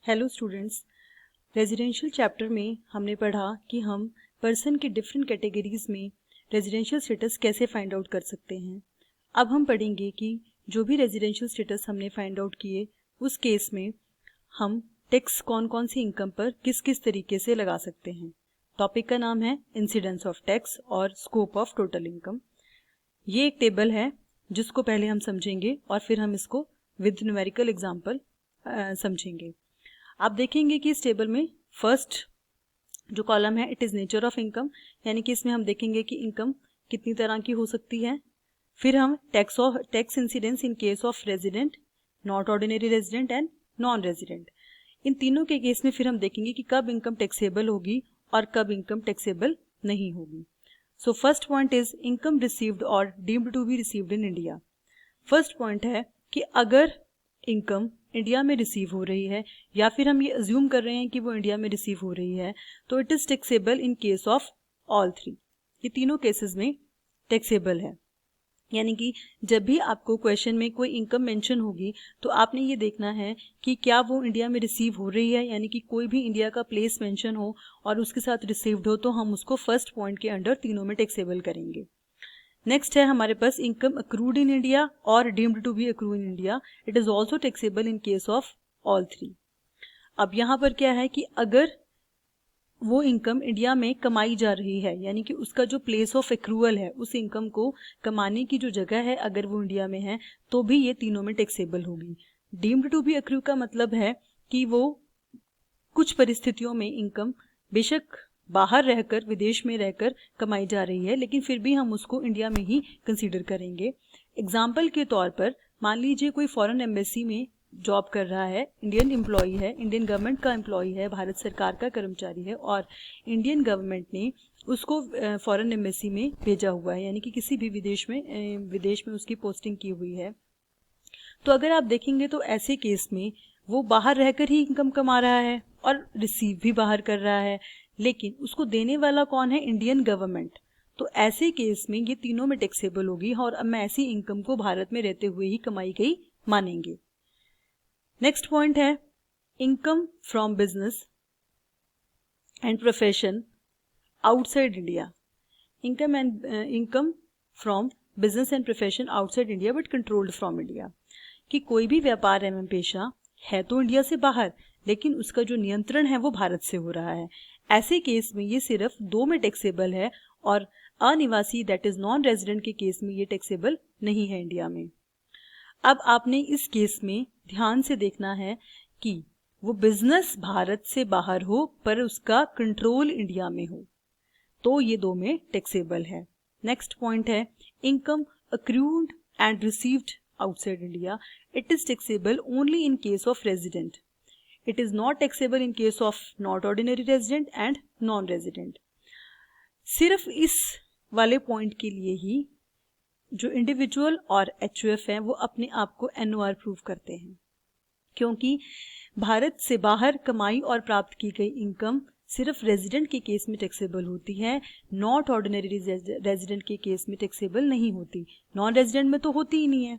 Hello students, residential chapter में हमने पढ़ा कि हम पर्सन के डिफरेंट कैटेगरीज में रेजिडेंशियल स्टेटस कैसे फाइंड आउट कर सकते हैं। अब हम पढ़ेंगे कि जो भी रेजिडेंशियल स्टेटस हमने फाइंड आउट किए उस केस में हम टैक्स कौन कौन सी इनकम पर किस किस तरीके से लगा सकते हैं। टॉपिक का नाम है इंसिडेंस ऑफ टैक्स और स्कोप ऑफ टोटल इनकम। ये एक टेबल है जिसको पहले हम समझेंगे और फिर हम इसको विद न्यूमेरिकल एग्जाम्पल समझेंगे। आप देखेंगे कि इस टेबल में फर्स्ट जो कॉलम है it is nature of income, यानी कि इसमें हम देखेंगे कि इनकम कितनी तरह की हो सकती है। फिर हम tax incidence in case of resident, not ordinary resident and non resident. इन तीनों के केस में फिर हम देखेंगे कि कब इनकम टैक्सेबल होगी और कब इनकम टैक्सेबल नहीं होगी। So first point is income received और deemed to be received in India. First point है कि अगर इनकम इंडिया में रिसीव हो रही है या फिर हम ये अज्यूम कर रहे हैं कि वो इंडिया में रिसीव हो रही है तो it is taxable in case of all three. ये तीनों केसेस में टैक्सेबल है। यानी कि जब भी आपको क्वेश्चन में कोई इनकम मेंशन होगी तो आपने ये देखना है कि क्या वो इंडिया में रिसीव हो रही है, यानी कि कोई भी इंडिया का प्लेस मेंशन हो और उसके साथ रिसीव्ड हो तो हम उसको फर्स्ट पॉइंट के अंडर तीनों में टैक्सेबल करेंगे। नेक्स्ट है हमारे पास इनकम अक्रूड इन इंडिया और deemed to be accrue in India, it is also taxable in case of all three. अब यहाँ पर क्या है कि अगर वो इनकम इंडिया में कमाई जा रही है, यानी कि उसका जो प्लेस ऑफ एक्रूअल है, उस इनकम को कमाने की जो जगह है अगर वो इंडिया में है तो भी ये तीनों में टैक्सेबल होगी। डीम्ड टू बी अक्रू का मतलब है कि वो कुछ परिस्थितियों में इनकम बेशक बाहर रहकर, विदेश में रहकर कमाई जा रही है लेकिन फिर भी हम उसको इंडिया में ही कंसीडर करेंगे। एग्जाम्पल के तौर पर मान लीजिए कोई फॉरेन एम्बेसी में जॉब कर रहा है, इंडियन एम्प्लॉई है, इंडियन गवर्नमेंट का एम्प्लॉई है, भारत सरकार का कर्मचारी है और इंडियन गवर्नमेंट ने उसको फॉरेन एम्बेसी में भेजा हुआ है, यानी कि किसी भी विदेश में उसकी पोस्टिंग की हुई है। तो अगर आप देखेंगे तो ऐसे केस में वो बाहर रहकर ही इनकम कमा रहा है और रिसीव भी बाहर कर रहा है, लेकिन उसको देने वाला कौन है? Indian government. तो ऐसे केस में ये तीनों में टैक्सेबल होगी और अब मैं ऐसी इनकम को भारत में रहते हुए ही कमाई गई मानेंगे। नेक्स्ट पॉइंट है income from business and profession outside India. Income from business and profession outside India but controlled from India, कि कोई भी व्यापार एवं पेशा है तो इंडिया से बाहर लेकिन उसका जो नियंत्रण है वो भारत से हो रहा है। ऐसे केस में ये सिर्फ दो में टैक्सेबल है और अनिवासी दैट इज नॉन रेजिडेंट के केस में ये टैक्सेबल नहीं है इंडिया में। अब आपने इस केस में ध्यान से देखना है कि वो बिजनेस भारत से बाहर हो पर उसका कंट्रोल इंडिया में हो, तो ये दो में टैक्सेबल है। नेक्स्ट पॉइंट है income accrued and received outside India, it is taxable only in case of resident. It is not taxable in case of not ordinary resident and non-resident. सिर्फ इस वाले पॉइंट के लिए ही जो इंडिविजुअल और HUF हैं वो अपने आप को NOR प्रूव करते हैं, क्योंकि भारत से बाहर कमाई और प्राप्त की गई इनकम सिर्फ रेजिडेंट के केस में टैक्सेबल होती है, नॉट ऑर्डिनरी रेजिडेंट के केस में टैक्सेबल नहीं होती। नॉन रेजिडेंट में तो होती ही नहीं है।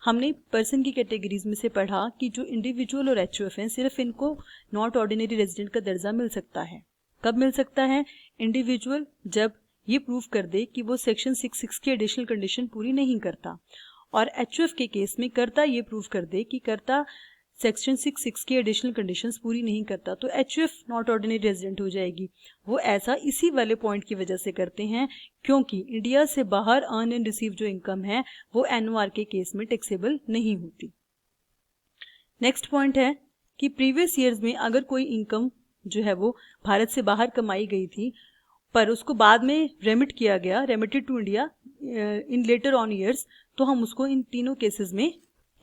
हमने पर्सन की कैटेगरीज में से पढ़ा कि जो इंडिविजुअल और HUF हैं सिर्फ इनको नॉट ऑर्डिनरी रेजिडेंट का दर्जा मिल सकता है। कब मिल सकता है? इंडिविजुअल जब ये प्रूव कर दे कि वो सेक्शन 66 की एडिशनल कंडीशन पूरी नहीं करता, और HUF के केस में कर्ता ये प्रूव कर दे कि कर्ता सेक्शन 66 की एडिशनल कंडीशंस पूरी नहीं करता, तो HUF नॉट ऑर्डिनरी रेजिडेंट हो जाएगी। वो ऐसा इसी वाले पॉइंट की वजह से करते हैं क्योंकि इंडिया से बाहर अर्न एंड रिसीव जो इनकम है वो NOR के केस में टैक्सेबल नहीं होती। नेक्स्ट पॉइंट है कि प्रीवियस ईयर्स में अगर कोई इनकम जो है वो भारत से बाहर कमाई गई थी पर उसको बाद में रेमिट किया गया, remitted to India in later on years, तो हम उसको इन तीनों केसेस में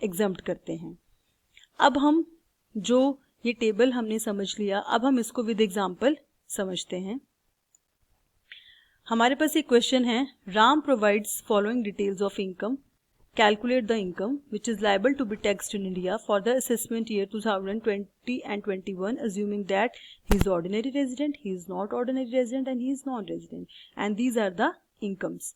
एग्जम्प्ट करते हैं। अब हम जो ये टेबल हमने समझ लिया, अब हम इसको विद एग्जाम्पल समझते हैं। हमारे पास एक क्वेश्चन है, Ram provides following details of income, calculate the income which is liable to be taxed in India for the assessment year 2020 and 21 assuming that he is ordinary resident, he is not ordinary resident and he is non-resident and these are the incomes।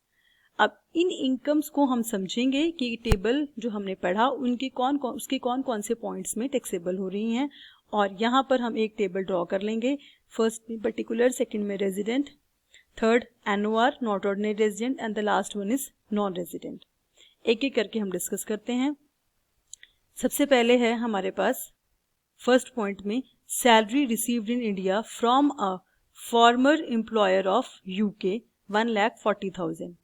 अब इन incomes को हम समझेंगे कि table जो हमने पढ़ा उसके कौन कौन से पॉइंट्स में टैक्सेबल हो रही हैं और यहाँ पर हम एक टेबल ड्रॉ कर लेंगे, फर्स्ट में पर्टिकुलर, सेकंड में resident, third NOR not ordinary resident and the last one is non resident. एक एक करके हम डिस्कस करते हैं। सबसे पहले है हमारे पास फर्स्ट पॉइंट में salary received in India from a former employer of UK 1,40,000।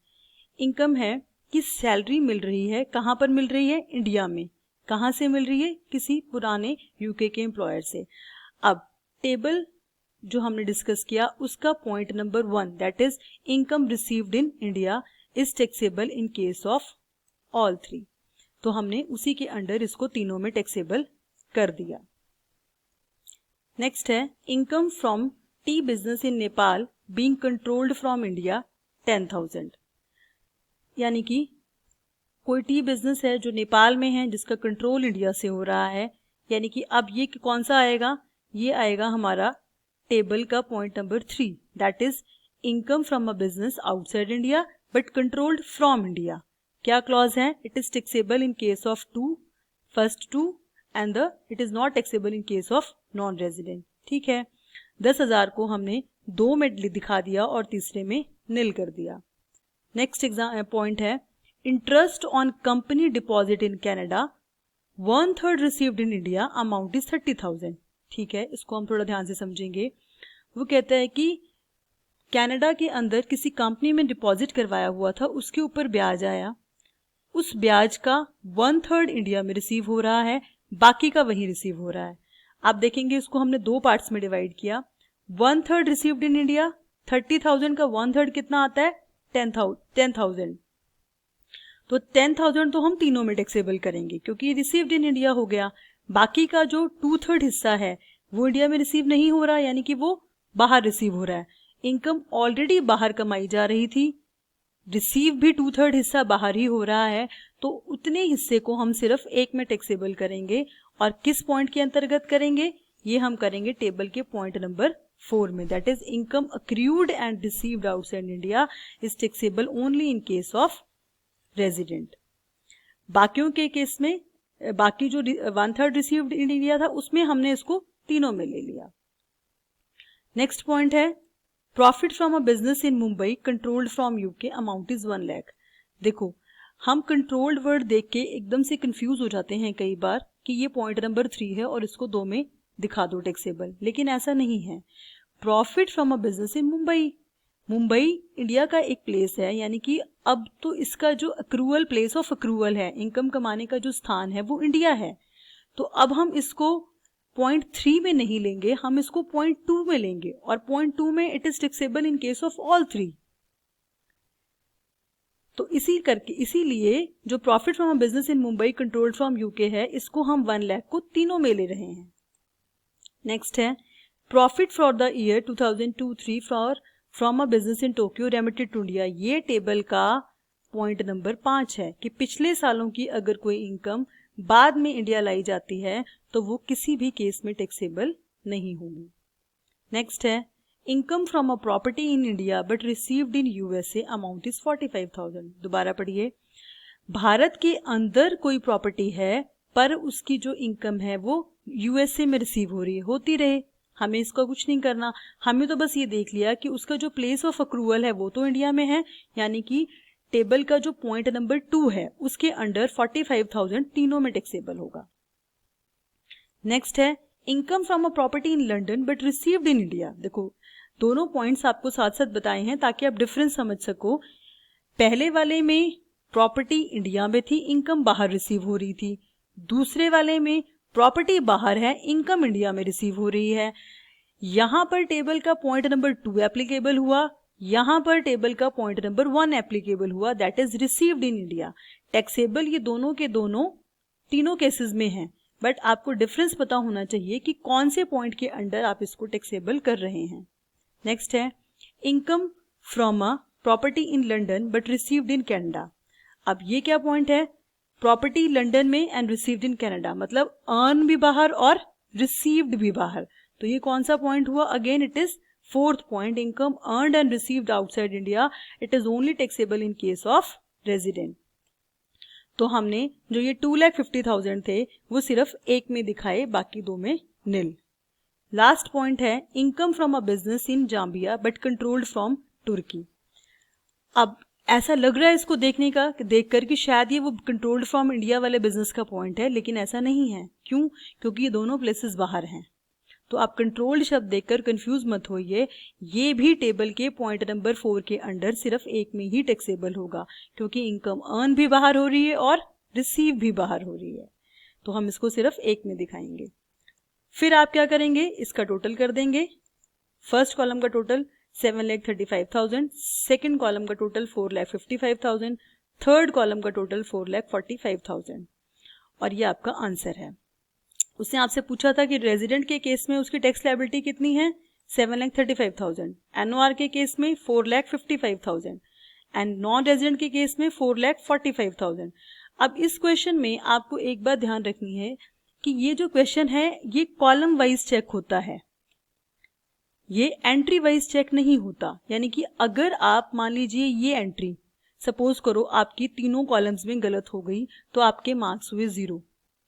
Income है कि सैलरी मिल रही है, कहाँ पर मिल रही है? इंडिया में। कहाँ से मिल रही है? किसी पुराने UK के एम्प्लॉयर से। अब टेबल जो हमने डिस्कस किया उसका point number 1 that is income received in India is taxable in case of all 3। तो हमने उसी के अंडर इसको तीनों में टैक्सेबल कर दिया। नेक्स्ट है income from T business in Nepal being controlled from India 10,000। यानी कि कोई टी बिजनेस है जो नेपाल में है जिसका कंट्रोल इंडिया से हो रहा है, यानी कि अब ये कौन सा आएगा? ये आएगा हमारा टेबल का point number 3 that is income from a business outside India but controlled from India. क्या क्लॉज है? It is taxable in case of first two and it is not taxable in case of non resident. ठीक है, 10,000 को हमने 2 में दिखा दिया और तीसरे में नील कर दिया। नेक्स्ट पॉइंट है interest on company deposit in Canada 1/3 received in India amount is 30,000। ठीक है, इसको हम थोड़ा ध्यान से समझेंगे। वो कहता है कि कनाडा के अंदर किसी कंपनी में डिपॉजिट करवाया हुआ था, उसके ऊपर ब्याज आया, उस ब्याज का 1/3 इंडिया में रिसीव हो रहा है, बाकी का वहीं रिसीव हो रहा है। आप देखेंगे इसको हमने 2 पार्ट्स में डिवाइड किया। 1/3 रिसीव्ड इन इंडिया, 30,000 का 1/3 कितना आता है? 10,000। तो 10,000 तो हम तीनों में टैक्सेबल करेंगे क्योंकि रिसीव्ड इन इंडिया हो गया। बाकी का जो 2/3 हिस्सा है वो इंडिया में रिसीव नहीं हो रहा, यानी कि वो बाहर रिसीव हो रहा है। इनकम ऑलरेडी बाहर कमाई जा रही थी, रिसीव भी 2/3 हिस्सा बाहर ही हो रहा है, तो उतने हिस्से को हम सिर्फ एक में टैक्सेबल करेंगे। और किस पॉइंट के अंतर्गत करेंगे? ये हम करेंगे टेबल के पॉइंट नंबर 4 में, that is income accrued and received outside India is taxable only in case of resident. बाकियों के केस में, बाकी जो 1/3 रिसीव्ड इन इंडिया था उसमें हमने इसको तीनों में ले लिया। नेक्स्ट पॉइंट है profit from a business in Mumbai controlled from UK amount is 1 lakh. देखो, हम कंट्रोल्ड वर्ड देख के एकदम से कंफ्यूज हो जाते हैं कई बार कि ये पॉइंट नंबर 3 है और इसको 2 में दिखा दो टैक्सेबल, लेकिन ऐसा नहीं है। Profit from a business in Mumbai India का एक प्लेस है, यानी कि अब तो इसका जो अक्रूवल, प्लेस ऑफ अक्रूवल है, इनकम कमाने का जो स्थान है वो इंडिया है। तो अब हम इसको पॉइंट 3 में नहीं लेंगे, हम इसको पॉइंट 2 में लेंगे, और पॉइंट 2 में it is taxable in case of all 3। तो इसीलिए जो profit from a business in Mumbai controlled from UK है, इसको हम 1 लाख को तीनों में ले रहे हैं। नेक्स्ट है profit for the year 2002-03 from a business in Tokyo remitted to India. ये टेबल का पॉइंट नंबर 5 है कि पिछले सालों की अगर कोई इनकम बाद में इंडिया लाई जाती है तो वो किसी भी केस में टैक्सेबल नहीं होगी। नेक्स्ट है income from a property in India but received in USA amount is 45,000। दोबारा पढ़िए, भारत के अंदर कोई प्रॉपर्टी है पर उसकी जो इनकम है वो USA में रिसीव हो रही है, होती रहे, हमें इसका कुछ नहीं करना। हमें तो बस ये देख लिया कि उसका जो प्लेस ऑफ अक्रूवल है वो तो इंडिया में है, यानी कि टेबल का जो पॉइंट नंबर 2 है उसके अंडर 45,000 तीनों में टैक्सेबल होगा। नेक्स्ट है income from a property in London but received in India. देखो, दोनों पॉइंट्स आपको साथ साथ बताए हैं ताकि आप डिफरेंस समझ सको। पहले वाले में प्रॉपर्टी इंडिया में थी, इनकम बाहर रिसीव हो रही थी। दूसरे वाले में प्रॉपर्टी बाहर है, इनकम इंडिया में रिसीव हो रही है। यहाँ पर टेबल का पॉइंट नंबर 2 एप्लीकेबल हुआ, यहाँ पर टेबल का पॉइंट नंबर 1 एप्लीकेबल हुआ, that is received in India. Taxable ये दोनों के दोनों तीनों केसेस में हैं, बट आपको डिफरेंस पता होना चाहिए कि कौन से पॉइंट के अंडर आप इसको टैक्सेबल कर रहे हैं। नेक्स्ट है income from a property in London but received in Canada. अब ये क्या पॉइंट है? प्रॉपर्टी लंदन में एंड रिसीव्ड इन कनाडा, मतलब अर्न भी बाहर और रिसीव्ड भी बाहर। तो ये कौन सा पॉइंट हुआ? Again it is 4th point, income earned and received outside India, it is only taxable in case of resident. तो हमने जो ये 2,50,000 थे वो सिर्फ एक में दिखाए, बाकी 2,50,000 थे वो सिर्फ एक में दिखाए, बाकी दो में नील। लास्ट पॉइंट है income from a business in Zambia but controlled from Turkey. अब ऐसा लग रहा है इसको देखकर कि शायद ये वो कंट्रोल्ड फ्रॉम इंडिया वाले बिजनेस का पॉइंट है, लेकिन ऐसा नहीं है। क्यों? क्योंकि ये दोनों प्लेसेस बाहर हैं। तो आप कंट्रोल्ड शब्द देखकर कंफ्यूज मत होइए, ये भी टेबल के पॉइंट नंबर 4 के अंडर सिर्फ एक में ही टैक्सेबल होगा, क्योंकि इनकम अर्न भी बाहर हो रही है और रिसीव भी बाहर हो रही है। तो हम इसको सिर्फ एक में दिखाएंगे। फिर आप क्या करेंगे, इसका टोटल कर देंगे। फर्स्ट कॉलम का टोटल 7,35,000, सेकेंड कॉलम का टोटल 4,55,000, थर्ड कॉलम का टोटल 4,45,000, और ये आपका आंसर है। उसने आपसे पूछा था कि रेजिडेंट के केस में उसकी टैक्स लायबिलिटी कितनी है, 7,35,000, एनओआर के केस में 4,55,000 एंड नॉन रेजिडेंट के केस में 4,45,000। अब इस क्वेश्चन में आपको एक बात ध्यान रखनी है कि ये जो क्वेश्चन है ये कॉलम वाइज चेक होता है, ये एंट्री वाइज चेक नहीं होता। यानी कि अगर आप मान लीजिए ये एंट्री सपोज करो आपकी तीनों कॉलम्स में गलत हो गई तो आपके मार्क्स हुए 0।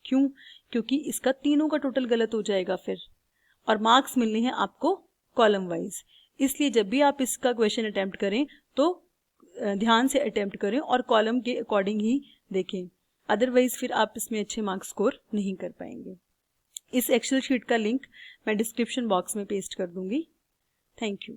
क्यों? क्योंकि इसका तीनों का टोटल गलत हो जाएगा फिर, और मार्क्स मिलने हैं आपको कॉलम वाइज। इसलिए जब भी आप इसका क्वेश्चन अटेम्प्ट करें तो ध्यान से अटेम्प्ट करें और कॉलम के अकॉर्डिंग ही देखें, अदरवाइज फिर आप इसमें अच्छे मार्क्स स्कोर नहीं कर पाएंगे। इस एक्सेल शीट का लिंक मैं डिस्क्रिप्शन बॉक्स में पेस्ट कर दूंगी। Thank you.